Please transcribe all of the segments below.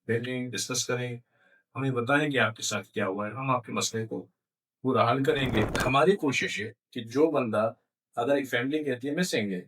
بیٹھیں ڈسکس کریں، ہمیں بتائیں کہ آپ کے ساتھ کیا ہوا ہے، ہم آپ کے مسئلے کو پورا حل کریں گے۔ ہماری کوشش ہے کہ جو بندہ اگر ایک فیملی کہتی ہے مسنگ ہے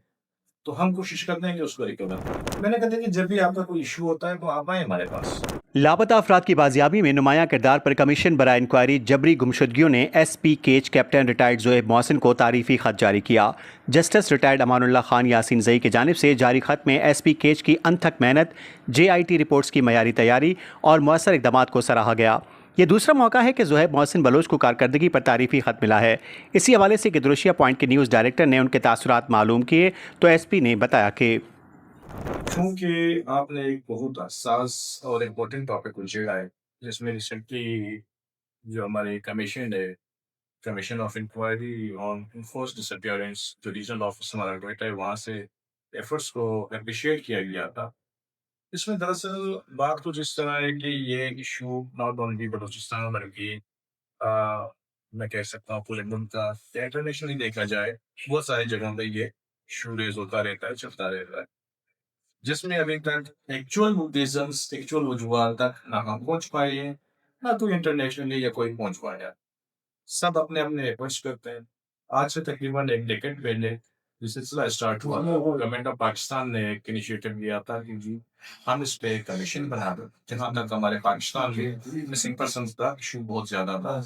تو ہم کوشش کرتے ہیں کہ اس کو ریکور کریں۔ میں نے کہا تھا کہ جب بھی آپ کا کوئی ایشو ہوتا ہے تو آپ آئیں ہمارے پاس۔ لاپتہ افراد کی بازیابی میں نمایاں کردار پر کمیشن برائے انکوائری جبری گمشدگیوں نے S P Kech captain retired Zohaib Mohsin کو تعریفی خط جاری کیا۔ جسٹس ریٹائرڈ امان اللہ خان یاسین زئی کی جانب سے جاری خط میں ایس پی کیچ کی انتھک محنت، جے آئی ٹی رپورٹس کی معیاری تیاری اور مؤثر اقدامات کو سراہا گیا۔ یہ دوسرا موقع ہے کہ زہیب محسن بلوچ کو کارکردگی پر تعریفی خط ملا ہے۔ اسی حوالے سے گدروشیا پوائنٹ کے نیوز ڈائریکٹر نے ان کے تاثرات معلوم کیے تو ایس پی نے بتایا کہ چونکہ آپ نے ایک بہت حساس اور امپورٹنٹ ٹاپک کو چھیڑا ہے، جس میں ریسنٹلی جو ہماری کمیشن ہے، commission of inquiry on enforced disappearance, جو ریجنل آفس ہمارا ڈویٹا ہے، وہاں سے ایفرٹس کو اپریشیٹ کیا گیا تھا۔ اس میں دراصل بات کچھ اس طرح ہے کہ یہ ایشو ناٹ اونلی بلوچستان بلکہ میں کہہ سکتا ہوں پورے ملک کا انٹرنیشنلی دیکھا جائے بہت ساری جگہوں پہ یہ ایشو ریز ہوتا رہتا ہے، چلتا رہتا ہے، جس میں ابھی تک ایکچوئل ریزنس، ایکچوئل وجوہات تک نہ ہم پہنچ پائے ہیں، نہ کوئی انٹرنیشنلی یا کوئی پہنچ پایا۔ سب اپنے اپنے ایفرٹس کرتے ہیں۔ آج سے تقریباً ایک ڈیکیڈ پہلے یہ سلسلہ اسٹارٹ ہوا، گورنمنٹ آف پاکستان نے ایک انیشیٹو لیا تھا کہ جی ہم اس پہ کمیشن بنا دیں۔ جہاں تک ہمارے پاکستان میں مسنگ پرسنس کا ایشو بہت زیادہ تھا،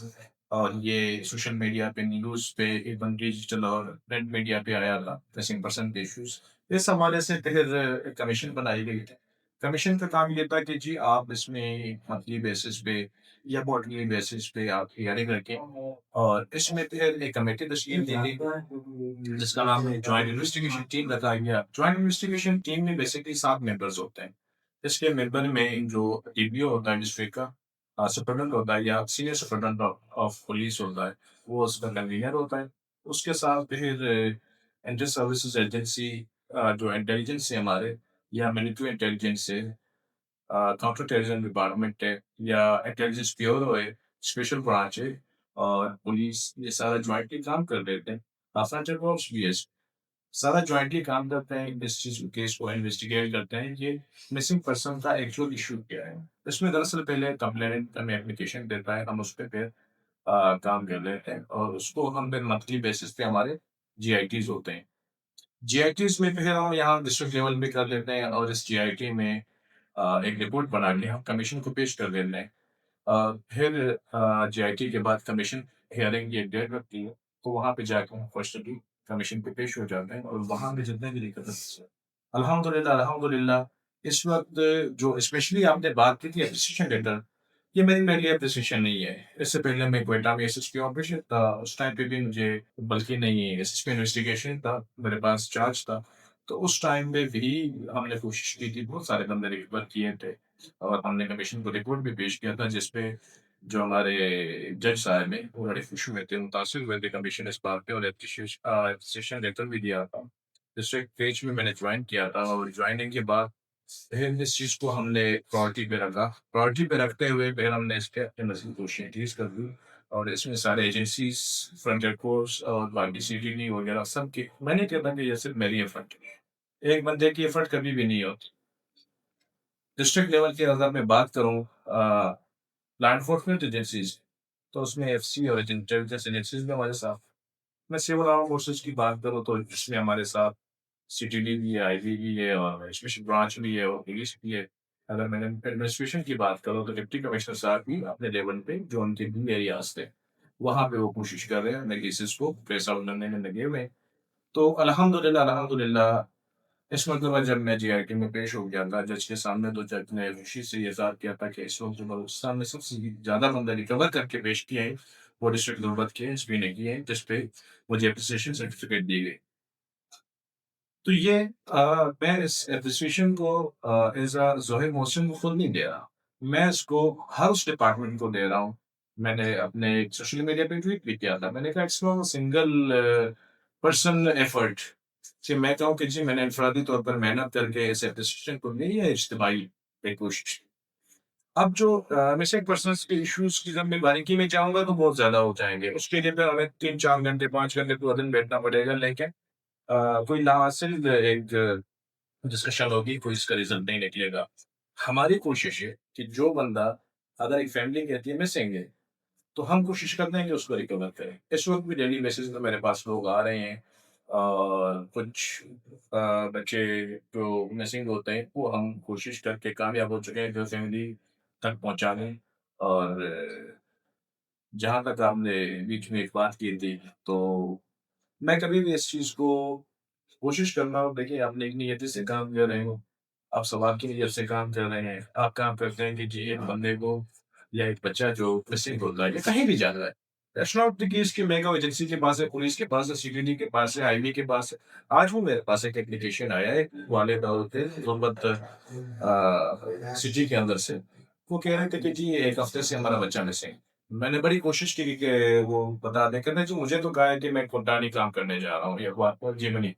اور یہ سوشل میڈیا پہ، نیوز پہ، ایون ڈیجیٹل اور پرنٹ میڈیا پہ آیا تھا مسنگ پرسن کے ایشوز۔ اس حوالے سے پھر ایک کمیشن بنائی گئی تھی۔ کمیشن کا کام یہ تھا کہ جی آپ اس میں منتھلی بیسس پہ یا کوارٹرلی بیسس پہ آپ ہیئرنگ رکھیں، اور اس میں پھر ایک کمیٹی تشکیل دی گئی جس کا نام ہے جوائنٹ انویسٹیگیشن ٹیم رکھا گیا۔ جوائنٹ انویسٹیگیشن ٹیم میں بیسکلی 7 ممبرز ہوتے ہیں۔ اس کے ممبر میں جو ڈی پی او ہوتا ہے ڈسٹرکٹ کا، سپرڈنٹ ہوتا ہے یا سینئر سپرڈنٹ آف پولیس ہوتا ہے، وہ اس کا کنوینر ہوتا ہے۔ اس کے ساتھ پھر انٹر سروسز ایجنسی، جو انٹیلیجنس ہے ہمارے، یا ملٹری انٹیلیجنس ہے، کاؤنٹر ٹیررزم ڈپارٹمنٹ ہے، یا انٹیلیجنس بیورو ہے، اسپیشل برانچ ہے، اور پولیس، یہ سارا جوائنٹلی کام کر لیتے ہیں۔ آفٹر ورکس بھی ہے، سارا جوائنٹلی کام کرتے ہیں، اس چیز کیس کو انویسٹیگیٹ کرتے ہیں کہ مسنگ پرسن کا ایکچوئل ایشو کیا ہے۔ اس میں دراصل پہلے کمپلینٹ ہمیں اپلیکیشن دیتا ہے، ہم اس پہ پھر کام کر لیتے ہیں، اور اس کو ہم پھر منتھلی بیسس پہ ہمارے جی آئی ٹیز ہوتے ہیں۔ جی آئی ٹیز میں پھر ہم یہاں ڈسٹرکٹ لیول پہ کر لیتے ہیں، اور اس جی آئی ٹی میں ایک رپورٹ بنا کے ہم کمیشن کو پیش کر دیتے ہیں۔ پھر جی آئی ٹی کے بعد کمیشن ہیئرنگ کی ایک ڈیٹ رکھتی ہے، تو وہاں پہ جا کے ہم فرسٹلی کمیشن پہ پیش ہو جاتے ہیں، اور وہاں پہ جتنے بھی ریکورڈس الحمدللہ اس وقت جو اسپیشلی آپ نے بات کی تھی اپریسیشن لیٹر، یہ میری پہلی اپریسیشن نہیں ہے۔ اس سے پہلے میں کوئٹہ میں ایس ایس پی آپریشن تھا، اس ٹائم پہ بھی مجھے، بلکہ نہیں، ایس ایس پی انویسٹیگیشن تھا، میرے پاس چارج تھا، تو اس ٹائم پہ بھی ہم نے کوشش کی تھی، بہت سارے بندے ریکور کیے تھے، اور ہم نے کمیشن کو رپورٹ بھی پیش کیا تھا، جس پہ جو ہمارے جج صاحب ہیں وہ بڑے خوش ہوئے تھے، متاثر ہوئے تھے کمیشن اس بات پہ، اور اپریسیشن لیٹر بھی دیا تھا۔ ڈسٹرکٹ پیج میں نے جوائن کیا تھا، اور جوائننگ کے بعد پھر اس چیز کو ہم نے پرائرٹی پہ رکھا، پرائرٹی پہ رکھتے ہوئے پھر ہم نے اس کے اپنے مزید کوششیں تیز کر دی، اور اس میں سارے ایجنسیز، فرنٹیئر کورس اور باقی سی ٹی ڈی وغیرہ سب کی، میں نہیں کہتا کہ یہ صرف میری ایفرٹ، ایک بندے کی ایفرٹ کبھی بھی نہیں ہوتی۔ ڈسٹرکٹ لیول کی اگر میں بات کروں لا انفورسمنٹ ایجنسیز، تو اس میں ایف سی اور انٹیلیجنس ایجنسیز بھی ہمارے ساتھ۔ میں سول آرم فورسز کی بات کروں تو اس میں ہمارے ساتھ سی ٹی ڈی بھی ہے، آئی بی بھی ہے، اور اسپیشل برانچ بھی ہے، اور پولیس بھی ہے۔ اگر میں نے ایڈمنسٹریشن کی بات کروں تو ڈپٹی کمشنر صاحب بھی اپنے لیول پہ، جو ان کے بھی ایریاز تھے، وہاں پہ وہ کوشش کر رہے ہیں، اپنے کیسز کو ٹریس آؤٹ کرنے میں لگے ہوئے ہیں۔ تو الحمدللہ اس مرتبہ جب میں جی آئی ٹی میں پیش ہو گیا تھا جج کے سامنے، تو جج نے خوشی سے یہ اظہار کیا تھا کہ اس وقت جو بلوچستان میں سب سے زیادہ بندہ ریکور کر کے پیش کیے ہیں وہ ڈسٹرکٹ غربت کے ایس پی نے کیے ہیں، جس پہ مجھے اپریسیشن سرٹیفکیٹ دی گئی۔ تو یہ میں اس اپریسیشن کو ایز اے زہیب محسن کو خود نہیں دے رہا، میں اس کو ہر اس ڈپارٹمنٹ کو دے رہا ہوں۔ میں نے اپنے سوشل میڈیا پہ ٹویٹ بھی کیا تھا، میں نے کہا it's not single person effort, کہ میں کہوں کہ جی میں نے انفرادی طور پر محنت کر کے اس اپریسیشن کو نہیں ہے، اجتماعی ایک کوشش۔ اب جو مسنگ پرسنس کے ایشوز کی جب میں باریکی میں جاؤں گا تو بہت زیادہ ہو جائیں گے، اس کے لیے پھر ہمیں 3-4 گھنٹے 5 گھنٹے پورا دن بیٹھنا پڑے گا، لیکن کوئی لا حاصل ایک ڈسکشن ہوگی، کوئی اس کا ریزلٹ نہیں نکلے گا۔ ہماری کوشش ہے کہ جو بندہ اگر ایک فیملی کہتی ہے مسنگ ہے تو ہم کوشش کرتے ہیں کہ اس کو ریکور کریں. اس وقت بھی ڈیلی بیسس پہ میرے پاس لوگ آ رہے ہیں اور کچھ بچے جو مسنگ ہوتے ہیں وہ ہم کوشش کر کے کامیاب ہو چکے ہیں جو فیملی تک پہنچا دیں. اور جہاں تک آپ نے بیچ میں ایک بات کی تھی تو میں کبھی بھی اس چیز کو کوشش کرنا ہوں. دیکھیے آپ نے ایک نیتی سے کام کر رہے ہو, آپ ثواب کی نیت سے کام کر رہے ہیں, آپ کام کرتے ہیں کہ جی ایک بندے کو یا ایک بچہ جو مسنگ ہوتا ہے یا کہیں بھی جا رہا ہے, دیٹس ناٹ دی کیس کہ میگا ایجنسی کے پاس ہے, پولیس کے پاس ہے, سیکورٹی کے پاس ہے, آئی بی کے پاس ہے. آج وہ میرے پاس ایک اپلیکیشن آیا ہے والد کے غربت سٹی کے اندر سے, وہ کہہ رہے تھے کہ جی ایک ہفتے سے ہمارا بچہ مسنگ. میں نے بڑی کوشش کی کہ وہ بتا دیں, کہتے ہیں جی مجھے تو کہا ہے کہ میں کوٹانی کام کرنے جا رہا ہوں یہ بات جی منی,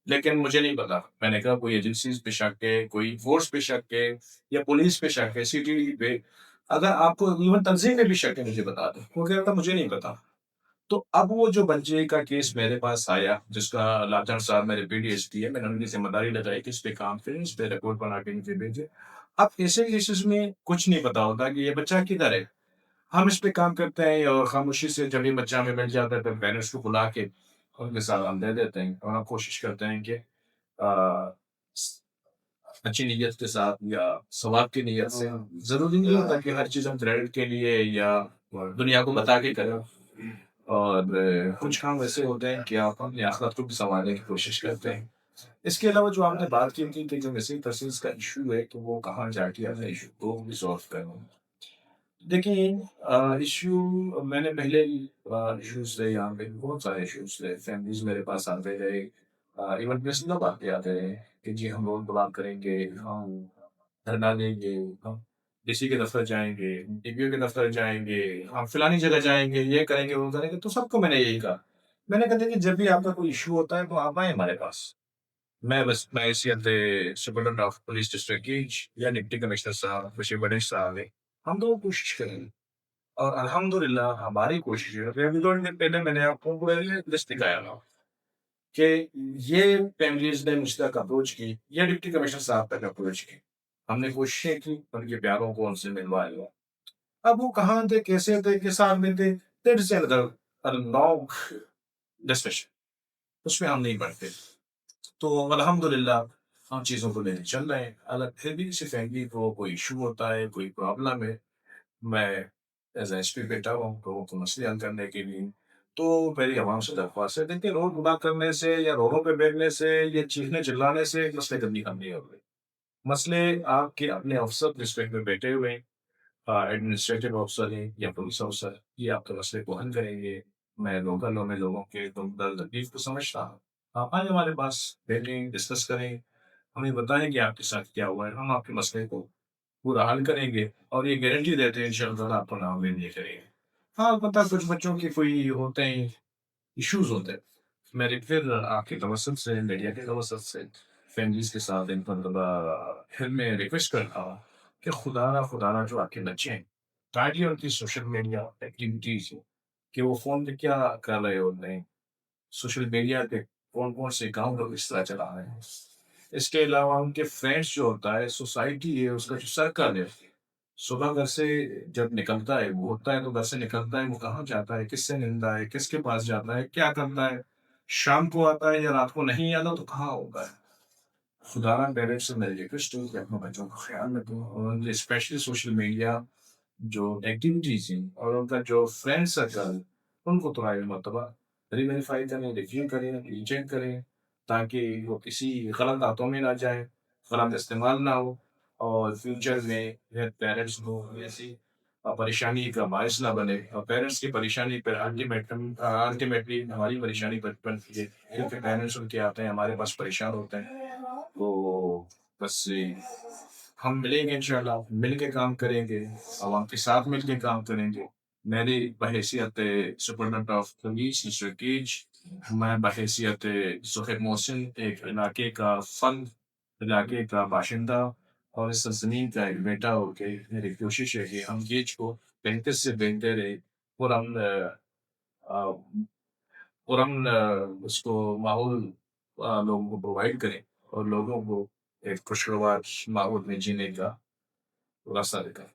لیکن مجھے نہیں پتا. میں نے کہا کوئی ایجنسیز پہ شک ہے, کوئی فورس پہ شک ہے, یا پولیس پہ شک ہے, سی ٹی ڈی پہ, اگر آپ کو ایون تنظیم میں بھی شک ہے مجھے بتا دیں. وہ کہہ رہا تھا مجھے نہیں پتا. تو اب وہ جو بچے کا کیس میرے پاس آیا جس کا لاچن صاحب میرے پی ڈی ایس پی ہے, میں نے ان کی ذمہ داری لگائی کہ اس پہ کام کریں, اس پہ رپورٹ بنا کے مجھے بھیجے. اب ایسے کیسز میں کچھ نہیں پتا ہوتا کہ یہ بچہ کدھر ہے. ہم اس پہ کام کرتے ہیں اور خاموشی سے جب یہ بچہ ہمیں مل جاتا ہے تو پیرنٹس کو بلا کے ان کے ساتھ ہم دے دیتے ہیں, اور ہم کوشش کرتے ہیں کہ اچھی نیت کے ساتھ یا ثواب کی نیت سے. ضروری نہیں ہوتا کہ ہر چیز ہم کریڈٹ کے لیے یا دنیا کو بتا کے کریں, اور کچھ کام ایسے ہوتے ہیں کہ آپ اپنی آخرت کو بھی سنوارنے کی کوشش کرتے ہیں. اس کے علاوہ جو آپ نے بات کی تھی کہ جو مسنگ پرسنس کا ایشو ہے کہ وہ کہاں جا کے اپنے ایشو کو ریزالو کرنا. دیکھیں ایشو میں نے پہلے ایشوز تھے, یہاں پہ بہت سارے ایشوز تھے, فیملیز میرے پاس آتے رہے, ایون پرسنل بات پہ آتے رہے کہ جی ہم لوگ بلاک کریں گے, ہم دھرنا دیں گے, ہم ڈی سی کے دفتر جائیں گے, ڈی پی او کے دفتر جائیں گے, ہم فلانی جگہ جائیں گے, یہ کریں گے وہ کریں گے. تو سب کو میں نے یہی کہا, میں نے کہا کہ جب بھی آپ کا کوئی ایشو ہوتا ہے تو آپ آئیں ہمارے پاس. میں بس بحیثیت سپرڈنٹ آف پولیس ڈسٹرکٹ کی یا ڈپٹی کمشنر صاحب بشیر بدش صاحب ہیں, ہم دونوں کوشش کریں گے. اور الحمدللہ ہماری کوشش ہے. ابھی 2 دن پہلے میں نے آپ کو لسٹ دکھایا تھا کہ یہ فیملیز نے مجھ تک اپروچ کی یا ڈپٹی کمشنر صاحب تک اپروچ کی, ہم نے کوششیں کی ان کے پیاروں کو ان سے ملوایا. اب وہ کہاں تھے, کیسے تھے, کس حال میں تھے, دیٹس another long discussion. اس میں ہم نہیں پڑھتے. تو الحمدللہ ہم چیزوں کو لینے چل رہے ہیں. اگر پھر بھی کسی فیملی کو کوئی ایشو ہوتا ہے, کوئی پرابلم ہے, میں ایز اے ایس پی بیٹھا ہوں تو کو مسئلے حل کرنے کے لیے. تو میری عوام سے درخواست ہے کہ روڈ بلاک کرنے سے یا روڈوں پہ بیٹھنے سے یا چیخنے چلانے سے مسئلے کبھی حل نہیں ہوتے. مسئلے آپ کے اپنے افسر ڈسٹرکٹ میں بیٹھے ہوئے ہیں, ایڈمنسٹریٹو افسر ہیں یا پولیس افسر, یہ آپ کے مسئلے کو حل کریں گے. میں لوکلوں میں لوگوں کے دکھ درد تکلیف کو سمجھتا ہوں. آپ آئیں ہمارے پاس, بیٹھیں, ڈسکس کریں, ہمیں بتائیں کہ آپ کے ساتھ کیا ہوا ہے, ہم آپ کے مسئلے کو پورا حل کریں گے. اور یہ گارنٹی دیتے ہیں انشاءاللہ آپ کو ناامید نہیں کریں گے. ہاں پتہ کچھ بچوں کی کوئی ہوتے ہیں ایشوز ہوتے ہیں, میرے پھر آپ کے توسط سے, میڈیا کے توسط سے فیملیز کے ساتھ ان پر میں ریکویسٹ کرتا ہوں کہ خدا نہ جو آپ کے بچے ہیں تاکہ ان کی سوشل میڈیا ایکٹیویٹیز کہ وہ فون پہ کیا کر رہے ہوتے ہیں, سوشل میڈیا پہ کون کون سے کام لوگ اس طرح چلا رہے ہیں. اس کے علاوہ ان کے فرینڈس جو ہوتا ہے, سوسائٹی ہے, اس کا جو سرکل ہے, صبح گھر سے جب نکلتا ہے, وہ ہوتا ہے تو گھر سے نکلتا ہے, وہ کہاں جاتا ہے, کس سے ملتا ہے, کس کے پاس جاتا ہے, کیا کرتا ہے, شام کو آتا ہے یا رات کو نہیں آتا تو کہاں ہوگا ہے. خدا نہ پیرنٹس سے میری ریکویسٹ ہے کہ اپنے بچوں کا خیال رکھیں, اور اسپیشلی سوشل میڈیا جو ایکٹیویٹیز ہیں اور ان کا جو فرینڈ سرکل, ان کو تھوڑا مرتبہ ریویریفائی کریں, ریویو کریں, ریچیک کریں, تاکہ وہ کسی غلط ہاتھوں میں نہ جائیں, غلط استعمال نہ ہو, اور فیوچر میں پیرنٹس کو ایسی پریشانی کا باعث نہ بنے. اور پیرنٹس کی پریشانی پر الٹیمیٹلی ہماری پریشانی بنتی ہے, کیونکہ پیرنٹس ان کے آتے ہیں ہمارے پاس پریشان ہوتے ہیں. تو بس ہم ملیں گے انشاءاللہ, مل کے کام کریں گے, عوام کے ساتھ مل کے کام کریں گے. میری بحیثیت سپرڈنٹ آف پولیس سرکیج, میں بحیثیت سہیب محسن, ایک علاقے کا فن, علاقے کا باشندہ اور اس زمین کا ایک بیٹا ہو کے میری کوشش ہے کہ ہم گیج کو بہتر سے بہتر پرامن اس کو ماحول لوگوں کو پرووائڈ کریں, اور لوگوں کو ایک خوشگوار ماحول میں جینے کا راستہ دکھائے.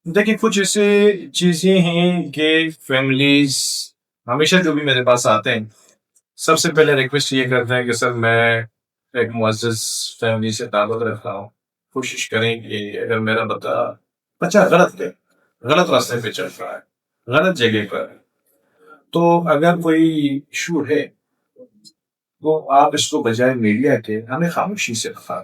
دیکھیں کچھ ایسے چیزیں ہیں کہ فیملیز ہمیشہ جو بھی میرے پاس آتے ہیں سب سے پہلے ریکویسٹ یہ کرتے ہیں کہ سر میں ایک معزز فیملی سے تعلق رکھتا ہوں, کوشش کریں کہ اگر میرا بچہ غلط راستے پہ چل رہا ہے, غلط جگہ پر, تو اگر کوئی ایشو ہے تو آپ اس کو بجائے میڈیا کے ہمیں خاموشی سے رکھا,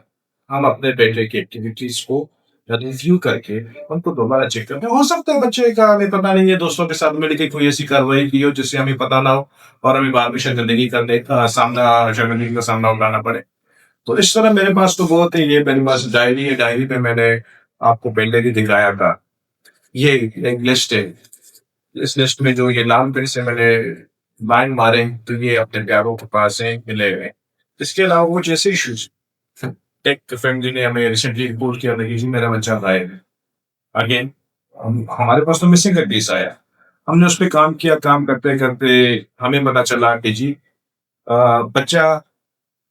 ہم اپنے بیٹے کی ایکٹیویٹیز کو ریویو کر کے ان کو دوبارہ چیک کرتے ہیں. ہو سکتا ہے بچے کا ہمیں پتہ نہیں ہے, دوستوں کے ساتھ مل کے کوئی ایسی کارروائی کی ہو جس سے ہمیں پتہ نہ ہو اور ہمیں بعد میں شرمندگی شرمندگی کا سامنا اٹھانا پڑے. تو اس طرح میرے پاس تو بہت ہے. یہ میرے پاس ڈائری ہے, ڈائری پہ میں نے آپ کو پہلے بھی دکھایا تھا. یہ ایک لسٹ ہے, اس لسٹ میں جو یہ نام پھر سے میں نے لائن مارے تو یہ اپنے پیاروں کے پاس ہیں ملے ہوئے. اس کے علاوہ کچھ ایسے ایشوز, ایک فیملی نے ہمیں ریسنٹلی رپورٹ کیا تھا کہ جی میرا بچہ غائب ہے. اگین ہمارے پاس تو مسنگ کا کیس آیا, ہم نے اس پہ کام کیا, کام کرتے کرتے ہمیں پتا چلا کہ جی بچہ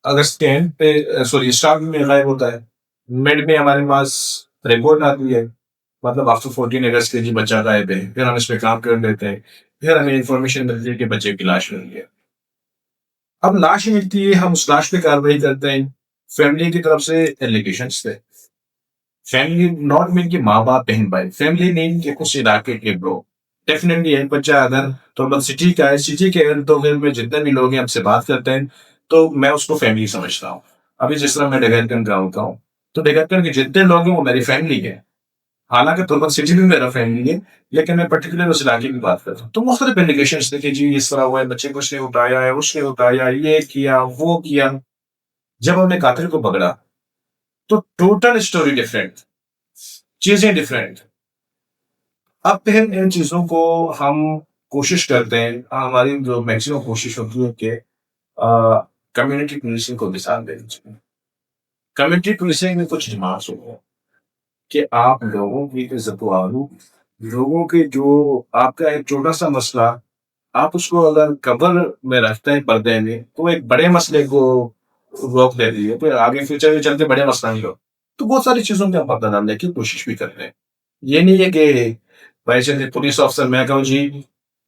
اگست کے اینڈ پہ اسٹارٹ میں غائب ہوتا ہے, مڈ میں ہمارے پاس رپورٹ آتی ہے, مطلب آفٹر 14 اگست کے جی بچہ غائب ہے. پھر ہم اس پہ کام کر لیتے ہیں, پھر ہمیں انفارمیشن ملتی ہے کہ بچے کی لاش مل گئی. اب لاش ملتی ہے, ہم اس لاش پہ کارروائی کرتے ہیں. فیملی کی طرف سے ایلیگیشنز تھے, فیملی ناٹ مین کے ماں باپ بہن بھائی, فیملی نہیں کہ کچھ علاقے کے لوگ. ڈیفینیٹلی ایک بچہ اگر تو سٹی کا ہے, سٹی کے ارد گرد میں جتنے بھی لوگ ہیں ہم سے بات کرتے ہیں تو میں اس کو فیملی سمجھتا ہوں. ابھی جس طرح میں ڈگرگن کا ہوتا ہوں تو ڈگرگن کے جتنے لوگ ہیں وہ میری فیملی ہے. حالانکہ تربت سٹی میں میرا فیملی ہے, لیکن میں پرٹیکولر اس علاقے کی بات کرتا ہوں. تو مختلف انڈیکیشنز تھے کہ جی اس طرح ہوا ہے, بچے کو اس نے اٹھایا ہے, اس نے اٹھایا, یہ کیا وہ کیا. جب ہم نے قاتل کو پکڑا تو ٹوٹل اسٹوری ڈفرینٹ, چیزیں ڈفرینٹ. اب پھر ان چیزوں کو ہم کوشش کرتے ہیں, ہماری جو میکسیمم کوشش ہوتی ہے کہ کمیونٹی پولیسنگ کو مثال دینی چاہیے. کمیونٹی پولیسنگ میں کچھ ڈیمانڈس ہوتے ہیں کہ آپ لوگوں کی عزت و آبرو, لوگوں کے جو آپ کا ایک چھوٹا سا مسئلہ آپ اس کو اگر کور میں رکھتے ہیں پردے میں تو ایک بڑے مسئلے کو روک دیتی ہے, پھر آگے فیوچر میں چلتے بڑے مسئلہ نہیں ہو. تو بہت ساری چیزوں پہ ہم پردہ ڈالنے کی کوشش بھی کرتے ہیں. یہ نہیں ہے کہ ویسے پولیس آفیسر میں کہوں جی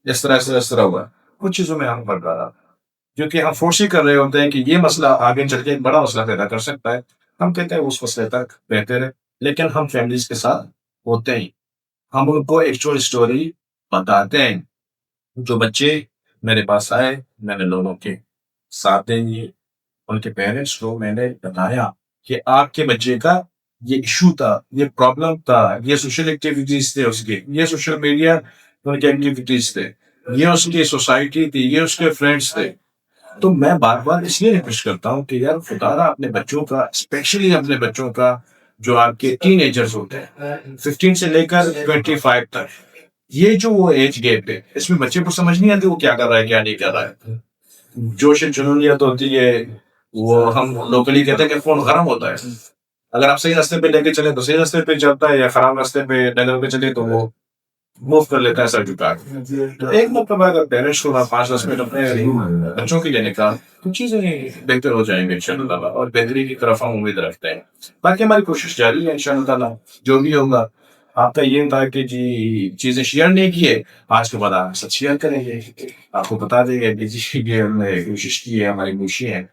اس طرح ہوا, کچھ چیزوں میں ہم پردہ ڈالتے ہیں کیونکہ ہم فورسی کر رہے ہوتے ہیں کہ یہ مسئلہ آگے چل کے ایک بڑا مسئلہ پیدا کر سکتا ہے. ہم کہتے ہیں اس مسئلے تک بہتر ہے, لیکن ہم فیملیز کے ساتھ ہوتے ہیں, ہم ان کو ایکچوئل اسٹوری بتاتے ہیں. جو بچے میرے پاس آئے میں نے لوگوں کے ساتھ دیں گے, ان کے پیرنٹس کو میں نے بتایا کہ آپ کے بچے کا یہ ایشو تھا, یہ پرابلم تھا, یہ سوشل ایکٹیویٹیز تھے اس کے, یہ سوشل میڈیا ان کے ایکٹیویٹیز تھے, یہ اس کی سوسائٹی تھی, یہ اس کے فرینڈس تھے. تو میں بار بار اس لیے ریکویسٹ کرتا ہوں کہ یار خدا اپنے بچوں کا, اسپیشلی اپنے بچوں کا جو آپ کے ٹین ایجرز ہوتے ہیں 15 سے لے کر 25 تک, یہ جو وہ ایج گیپ ہے اس میں بچے کو سمجھ نہیں آتی وہ کیا کر رہا ہے کیا نہیں کر رہا ہے. جوش جنونیت ہوتی ہے, وہ ہم لوکلی کہتے ہیں کہ فون گرم ہوتا ہے. اگر آپ صحیح راستے پہ لے کے چلے تو صحیح راستے پہ چلتا ہے, یا خراب راستے پہ ڈگر پہ چلے تو وہ موو کر لیتا ہے سر جھکا. تو ایک مرتبہ اگر پیرنٹس کو 5-10 منٹ اپنے بچوں کے لیے نکال تو چیزیں بہتر ہو جائیں گے انشاءاللہ تعالیٰ, اور بہتری کی طرف ہم امید رکھتے ہیں. باقی ہماری کوشش جاری ہے انشاءاللہ تعالیٰ, جو بھی ہوگا. آپ کا یہ تھا کہ جی چیزیں شیئر نہیں کیے, آج کے بعد آپ سچ شیئر کریں گے, آپ کو بتا دیں گے کہ جی ہم نے کوشش کی ہے, ہماری کوشش ہے.